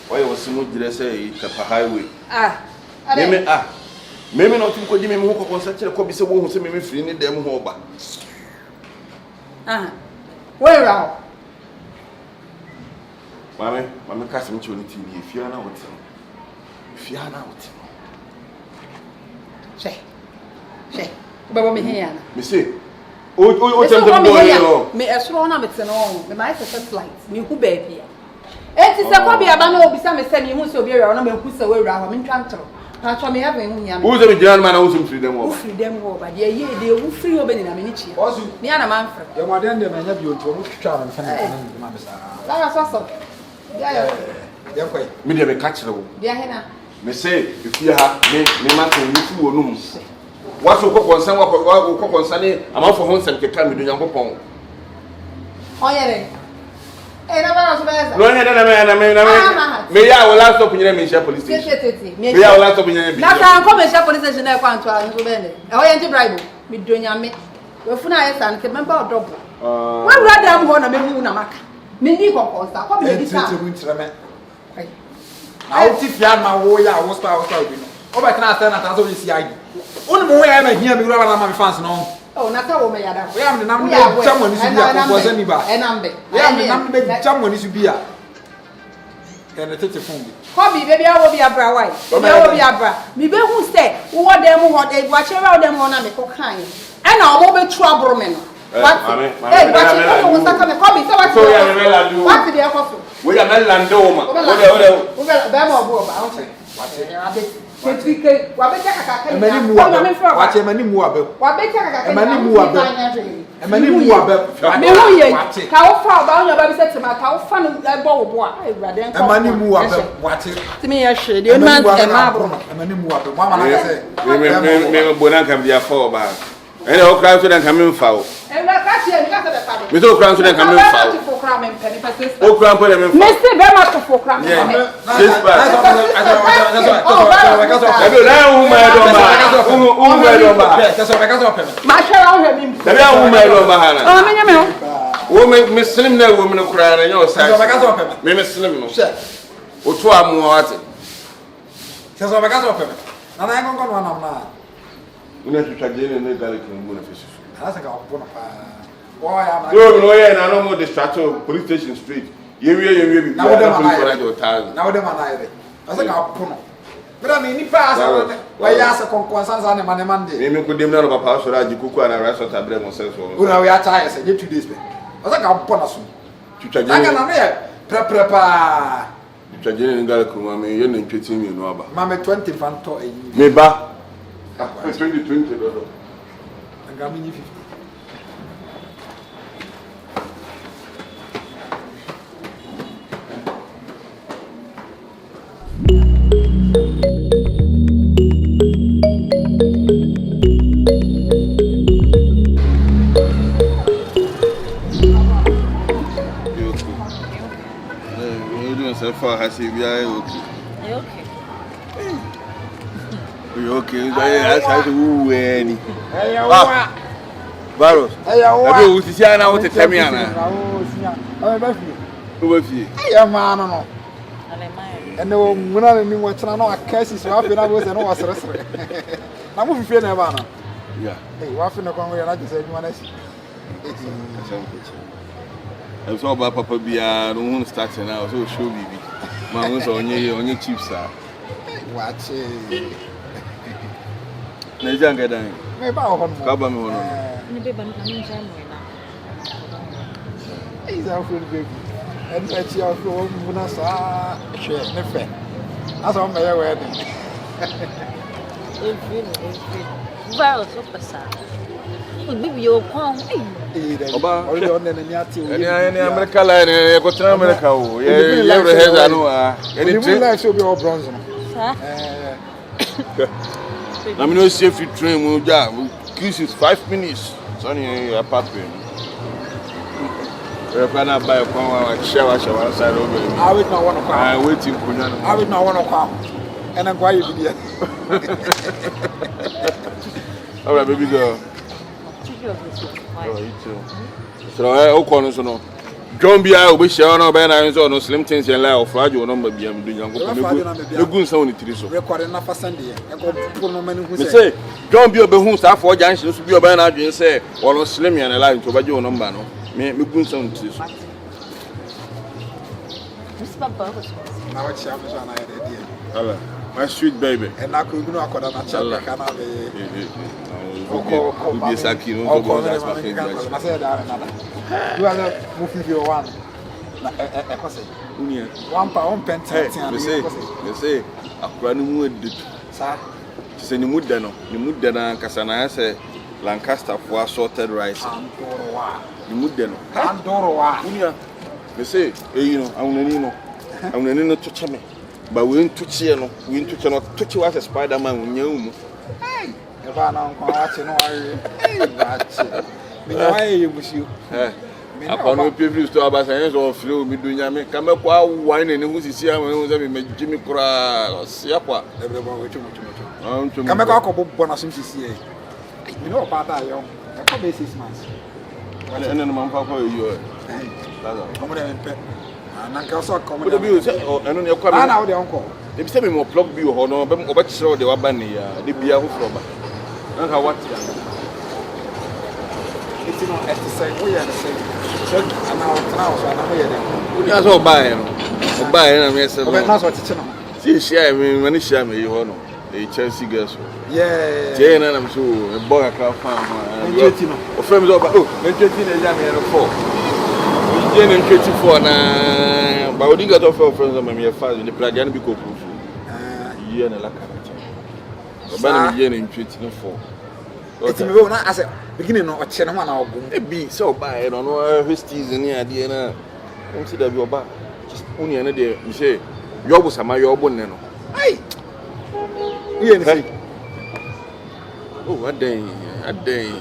Why was no dress a highway? Maybe not to give me more concert, could be so won't see me free in them over. Where are Mamma Cassim to the TV if you're not with him. If you're not. Say, but me here. Missy, me as strong as an own, the mice first lights, me who baby. It is a hobby about beside me sending who's over here, and who's away around in Cantor. Patch me having who's a German who's freedom over. Freedom over, yeah, they will free over in a minute. Me and a man for your modern man have you to travel and find that's awesome. Yeah, quite. Me never catch the yeah, me say, if you have me matter with you or no. What's your concern? What concerning? I'm out for home and can me do your pong. Oh, yeah. No, may I will last up in your police station. May I will last up in your that's how I'm coming police station. I want to bend. I want to bribe me doing your me. Your phone is and remember double. Why rather I'm going to make you Namaka? Mini compost. Come here. I'll teach you my warrior. I was outside. Oh, I can't stand at all. This year. Only way I hear me rather than my fans no. Oh, not a woman. We have the number of someone who was anybody. And I'm the number of someone who should be a. And I take a phone. Hobby, baby, I will be a bra white. I will be a bra. Me be who say, who want them, what they watch around them on a make kind. And I will be trouble men. What? Hey, watch it. What's that coming? Hobby, so what's the apostle? We are not Landoma. And all crowds to them coming foul. And that's it. We don't crown to them coming foul. Oh, crown for them. Mr. Bema for crown. Miss Slim, no woman of crown, and your side. Miss Slim, or 12 more at it. Says I got open. And I don't go on now. We have to try to get in the garlic and moon officials. That's a couple of why am I? No, I don't know the strato police station street. You will now your time. Now, them are that's a couple. But I mean, if I why you ask a conquest on a Monday, maybe could them know about Pastor Rajiku and a restaurant at Bremon Cells. We are tired, I get 2 days. That's a couple of to try to prepare. Tragedy Gallic, mammy, you're not treating me no about. Mamma 20 fanto, maybe 20. I got me 50. So far, I see we are okay. You're okay. I try to woo any. Barros. I will see you now to tell me. I'm man. And no one knew what I know. I can't see so often. I was an old wrestler. I'm moving for Navana. Yeah. Hey, what in the Congo? I just said, you want to see. I'm so about Papa Bia, don't want to start now, so show me. My one's on your chips, sir. Watch it. Najan get down. Maybe I'll have one. He's out for the baby. And let's see how from Munasa share Nefe. That's on my wedding. Well, so sad. Maybe you'll come. Oba, any America line, I got to America. Yeah, every head I know. Anything like so be all bronze. I mean, no safety train will job. Kisses 5 minutes. Sonny, a puppy. We're going to buy a corner and share us outside over. I would not want to cry. I'm waiting for you. I would not want to cry. And I'm quiet with you. All right, baby girl. Oh, you too. So, I corners no. John be I wish you no ben I no slim things and lie of radio number be am do yango. The gun sound it so. Recording na for Sunday. E go put no many who say John be obehun staff for junction so be oben adwen say or slim and lie to bajo number no. Me gun sound it so. This papa was. Now what chama so na e dey. Hello. My sweet baby. And I could go akoda na chama kana be. Be saki no go that's my favorite. I said that another. You are the movie your one. E ko say. Unia. One pent. They say akura no hu edit. Sir. Say ni mudda na kasa na say Lancaster for assorted rice. Andorowa. Ni mudda no. Andorowa. Unia. They say you know, aunani no to chame. But we ain't to cheer no, to cheer as a Spider-Man when you. Hey, if I know watching, no, I wish you. I can't be to our science or flew me doing Yami. Come up while whining who's here when Jimmy Cora or Siapa. Everyone with too much. Come back up, bonus in CCA. You know about that, young. I come 6 months. And then my papa, you are. Come on, pet. And I also come to be and on your coming out the uncle. They say more plug view or no, but what show they were banning the beer from. And how what it's not at the same way and the same. So now, so I'm here. That's all buying. Buying, I mean, so that's what it's not. See, share me when it's share me, you know, the Chelsea girls. Yeah, Jane and I'm sure a boy I can't find. Friends over, oh, 19 and 4. Jane and 24 now. But we got off our friends on my father in the Plagian because year and a lack of time. Yen in 24. It's me when I said beginning of a channel or be so bad on every season near the end. Don't see that you're back. Just only another day. You say, you're was a my own. Hey, oh, a day.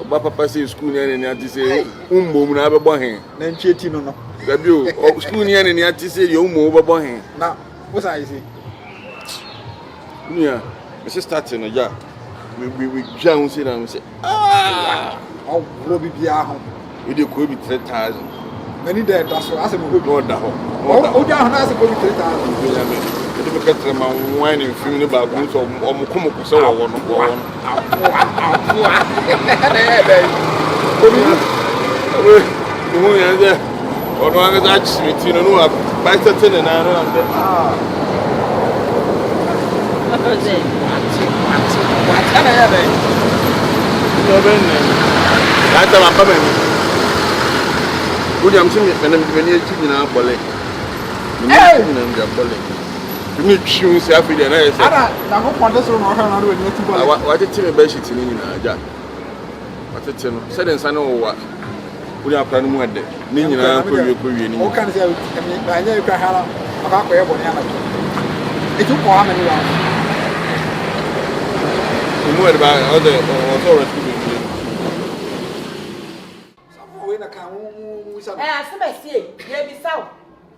Papa says school and I say, boom, never born. Then cheating on Gabu, school and I say, you move over him. Now, what I say? Yeah, Mrs. Starting a jar. We Jones in and say, ah, oh, Robbie Biahon. We do could be 3,000. Many dead, that's what I said. We go down. Oh, down, I said, go to 3,000. I didn't get them whining and feeling about goods or Mokomo so I want to go on. Or one of that street, you know, by 13 and I don't know. That's my family. William Timmy and when you're chicken out for leg. Me choose every day. I said, I hope one doesn't know how to do it. What did Timmy Beshit in Jack? What did Tim said in San what? We are planning one day. Meaning, I'm going to all kinds of I know you can have about where it took how many rounds? You know about other authorities. I say, baby, so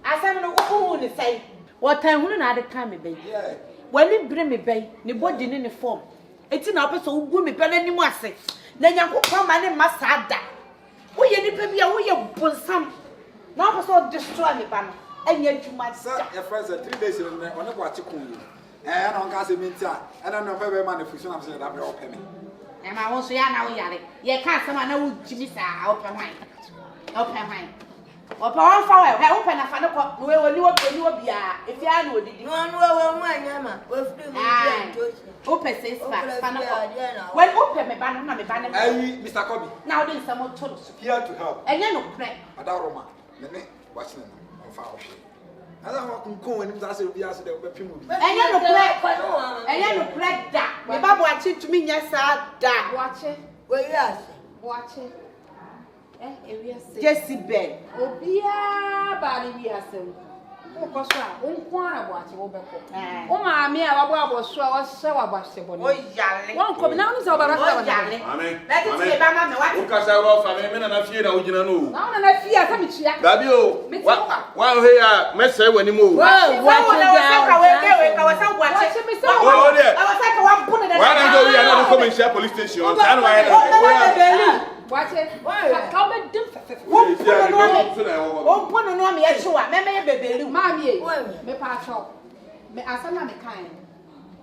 I said, no, who say, what time will not come, baby? When you bring me, baby, the body in the form. It's an opposite who will be better than you say. Then you come and must have that. We any baby, we have put some. Now, so destroy me, Banner. And yet, you might say, your friends are 3 days on the watch you. And on Casimita, and I don't know very many for some saying that we're all penny. And I won't say, I know Yari. You can't come and know Jimmy, open wine. Open wine. Open one for I open a fan of where you will be. If you are no, did you know open says, when open my banner, Mr. Kobe. Now there's some more total Here to help. And you know, pray. Adaroma, watching of our ship. I don't want to go and that's it. We asked the weapon. And you know, pray that. My Baba watching to me, yes, that. Watch it. Well, yes, watch it. Jesse Ben. Obia, body, we are so. Okoswa, unkwana bwache obeko. O maami ababo aboswa wase wabase boni. O yale. Won ko na unza obaraka o yale. Amen. Let it be ba ma what? Ukasa ro fa me na fie na ugina no. Na na fie asa mi tua. Dabi o. Wa he ya mese wani mo. Wa ka we ka wasa bwache. O de. Awasa ka wa mpune da. Wa na go we na come share police station. San wa ya. Wache. Ka be dim fefe. O mpune no me ya chiwa. Me me bebelu. Maami e. Me pa cho. Me asana me kan.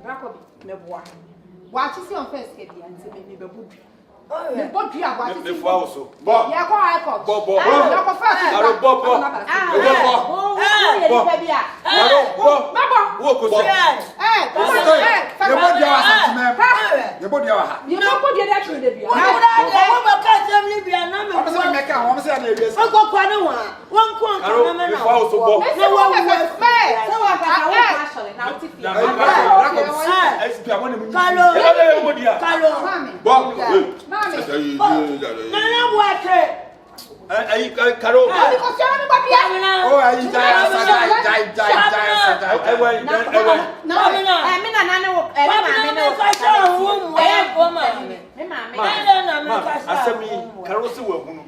Rakobi me boa. Wache si on first ke dia nti me bebu. Me bodu a wache si. Me fo awoso. Bo. Ya ko high court. Bo. Ya ko first. Aro bo. Bo. Wo ko se. Ye body awa satima. Ye body awa. Ye body da tru de bia. O ba ka sem ni bia na me. Am say me ka, am say na ewie. O ko kwa ne wa. Won ko Aro me fo awoso bo. Me wo me se wa ka wa sole na uti fi. Kalo. Bo. Mami. Na bwache. Ayi karo. Abi ko se na ba bia. Oh, ayi die. Asemi karo se wa hunu.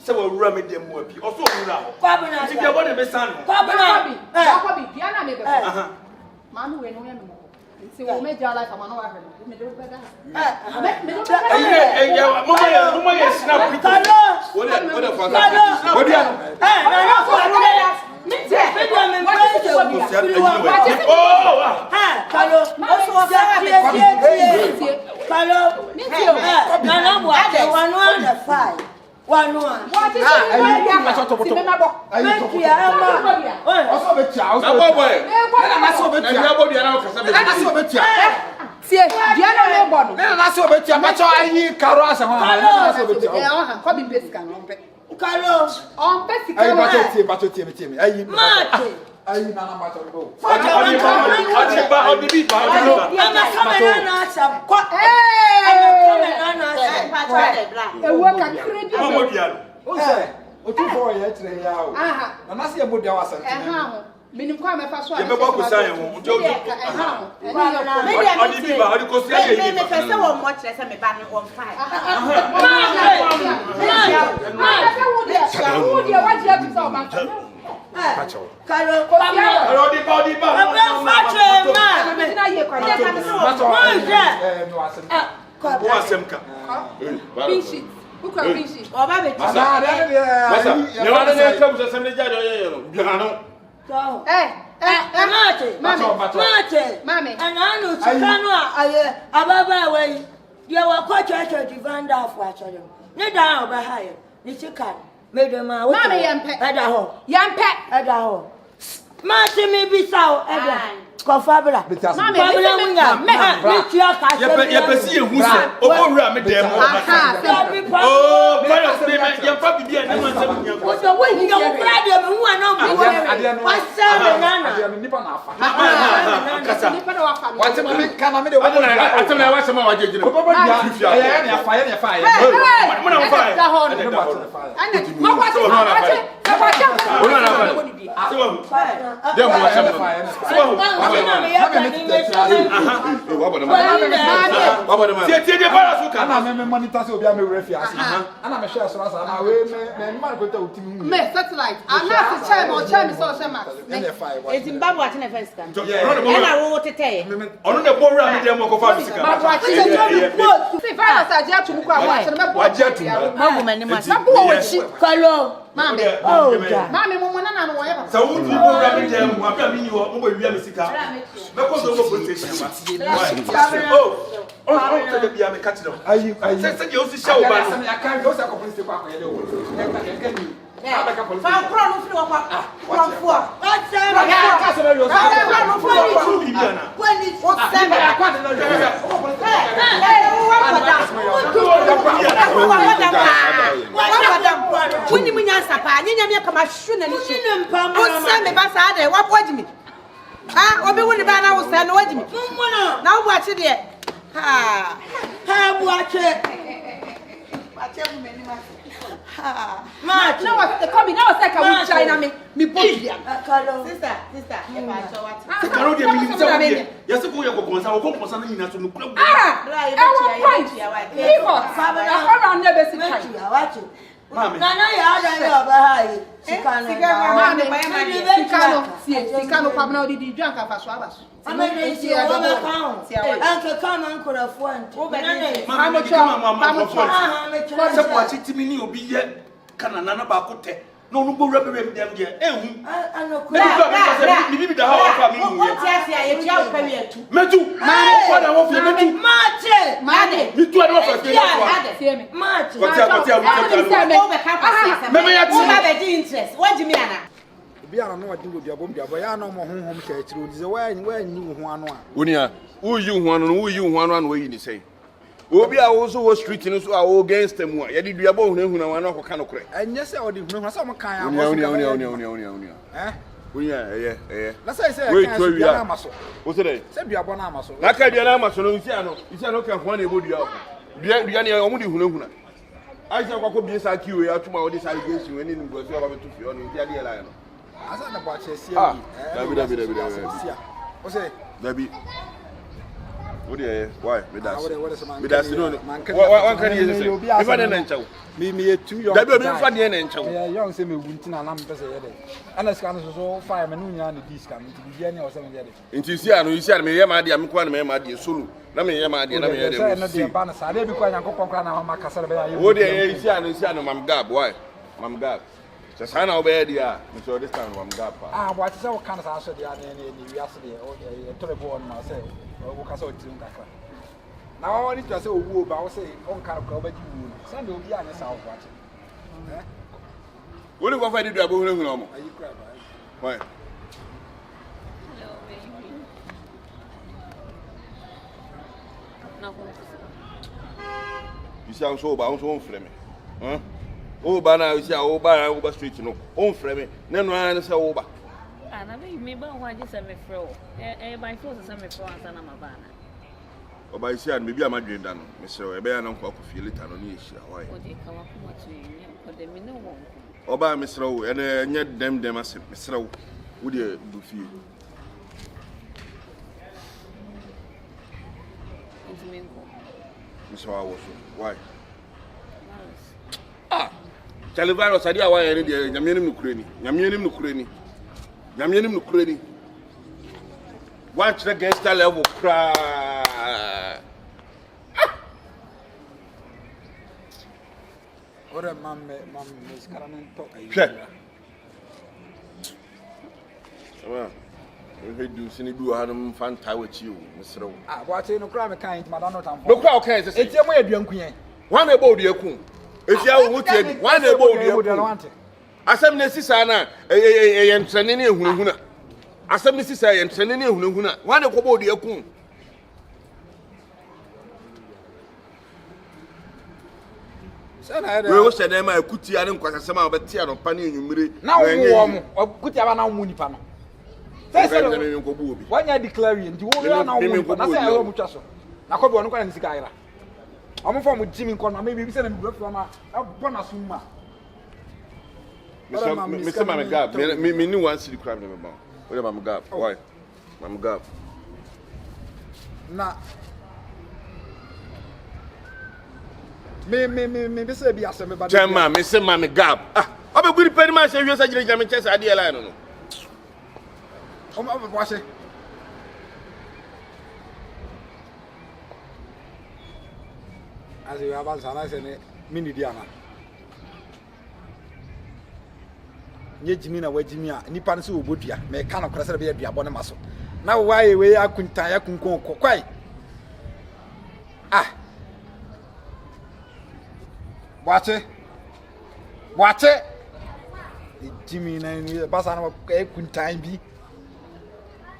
Se wa wura me dem wa bi. Oso wura ho. Kwabena. Ti bia bo ne be san. Kwabena. Kwabena bia na me be. Manu we no ya me. Nti wo me ja life amano wa hwe. Me do be da. Me do be da. Mama ye snap people. What the fuck? What do you know? Na ko anu. Minti. Oh! Kalo. Oso wa tie. Kalo. Minti. Na na bo ate wanu na fai. Wanu. What is it? Me mabo. Minti ama. Also be tia, also. Na boy. Na so be tia. Na body na o kasa be. Na so be tia. Tie, dia no me bodo. Na so be tia, ma cho ayi karo asa ho. Na so be tia. Ko bi basic no mpe. Kalo. On basic Ayi no. ba cho tie me. Ayi. Mate. Ayi na ma cho do. Odi ba. Ana kamera na asam. Ewo ka credit. Mama biaro. O se, o tu for ye tire ya o. Aha. Na se ye body awa satima. Ho. Minim kwa me fa so Ye be ba ko san ye ho. Njo Odi bi ba, odi ko se ye yi. Me pese wo mo kire se me ba no on fire. Kalo. Odi ba. Wo asem ka. Bishi. Buka bishi. Oba be Masa, ne wa ne ka busa sem ne jade ye no. Bia no. Mami. Ananu chikanu aye ababa wai. Dia wa kwa church divanda afu achole. Ne da oba haye. Ni chikan. Medema wo. Mami yampe. Eda ho. Yampe. Eda ho. Mati mi bisao eda. Kofabra. Mami Fabra munya. Me tia ka se. Ye pesi ye hu se. Obo wura me dem. Oh, fire statement. Ye fa bibia ne man se munya ko. So we you kura de me hu ana mo. Wasa me nana. Ade no nipa na afa. Kasa. Wate ma me kana me de wo. Atem na wa se ma wa jejine. Ko baba dia. Ya na afa, ya na afa. Mo na fa. Ana ma kwa se. Ona na fa. Dem wa se ma. Tie de para so ka na me monitor se obi a me refi ase ana me share so asa na we me ma ko ta utimi me satellite ana se chair mo chair me so shema Zimbabwe ati na first kan. Ona wo tete. ono ne bo wura me dem ko fa fisika. ma kwa se se fa sa je atu ko a se me bo waje atu. Ma bu mani ma. na bo wo chi Kalo. mami Oh ja. mami mo na no wo ye ba Sa wo tu bo wura me dem mo abia me ni wo mo wi me sika. Me ko so go police station ma. Oh, te bia me catch them. ayi Se je o si sha o ba no. ya kan go sa ko police ko akọ ye de wo ya kan Fa kro no fi wo kwa. From for. What's up? ya ka so na yo Ku bibia na. When it was sent. kwa de no yo Wuni munya sapa nyanya me kama hwu na ni hwu o se me ba sa de wa bojimi obi wuni ba na wo se na wajimi na wo achi de ha bu achi Match. No, come in. Now say can we China me body. Sister, if I show what. Cannot get me something. Yes, go your consa, or consa in that to club. I never see Nana ya ada ya bahai. Sikano kwa mna odidi dwan ka faso abaso. Amaghanatv anke kama nkora fuante. So what it me ni obi ye kana nana ba ko te. No no go rebe dem je ehu. Me bibi da ha fa me hu ye. What yes ya ye tia o kawi atu. Metu. Ko da wo fi metu. Mate. Me tu ado fa fi na See me. Mate. What be interest. What do you mean? Biara no wadi go biabom biabo ya no mo honhom hye akiri odi ze wa nyi ho ano a Unia, uyi ho ano no uyi ho ano no we ni say. Obi a wo so wo street no so a wo against them a ye di duabo hunahuna wan no koka no kore. enye se odi hunahuna se mo kan Unia. Unia na say kan biara amaso wo say dey se duabo na amaso na ka biara amaso no isi ano ka ho na ebo dua dua ne o mu di hunahuna aisa kwa ko bi sa kiwe atuma wo di sa allegation we ni ngo so ba betu fi ono ntia de la no asa na bo achesi Dabi. o say Dabi. What do why? Me das no. One can you say? If I didn't chow. Me too young. Dabi obi fa de na chow. Yeah, young say me wuntina na mpese ye de. Ana scan so fire me no nya na dis can nti bia ne o se me ye de. Nti isi ano me ye ma de am kwa na me ma de solo. Na me ye ma de na me ye de. Say no de ba na sa de bi kwa Yankopon kwa na ma kasa be ya. What do isi ano mam gab why? Mam gab. Just hana obey dia. Me so this time mam gab. What is our kind of so de ni wi ase de o terrible on ma say. O kasa o tirim kakra. Na wa ni to say owu ba o say on kan ko ba ji wu. Sunday obi anya sa o kwache. What do go find do abo hunahuna mo? Ayi kra ba. Why? You see, I'm so bad, I'm so unframe. Huh? Oh, Bana, you see, over street, no. Unframe. Then I say over. And I mean, why just a me fro? My clothes are me fro and son of my banner. Oh, by see, maybe I'm a dream done. Mr. Ebe and Uncle feel it and only issue. Why? What they come up to you, but they mean no one. Oh, by Mr. O, and yet them as Mr. O, would you Dufie? Mr. Awoso, why? Chalivaro Sadia, why any day, Yamian Nukreni. Watch the against that level cry. What a mom is coming Check. Well, we do see do have fun tie with you, Mr. What no crime kind, Madame. No crowd can say, it's your way of young queen. One about the Yakun. It's your wood, one about the wanted. As I'm Nessisana, a Tranini Huna. As I'm Mrs. and Tranini Huna, one about the Yakun. We wish that I could see Adam Quasama, but Tiano Pani in Yumri. Now, or could have an Munipano. When you declare you will not know Muchaso. I could one and Skyra. I'm from with Jimmy Corner, maybe send him from a Bonasuma. Mr. Mamagab, me new one city crime about. What about Mamagab? Why? Mamagab. Now, me say be as everybody. Chama, Mr. Mamagab. I'm a good penny man, say you're such a German chess idea. I don't know. Watch it. As you have answered, Mini Diana. Ye Jimina, where Jimmy, Nipan so good ya, may kind of cross a bit of your muscle. Now, why we are couldn't tie a kunko quite. Watch it. Jimmy and Bassano couldn't time be.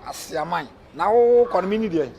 As your mind. Now, condominium.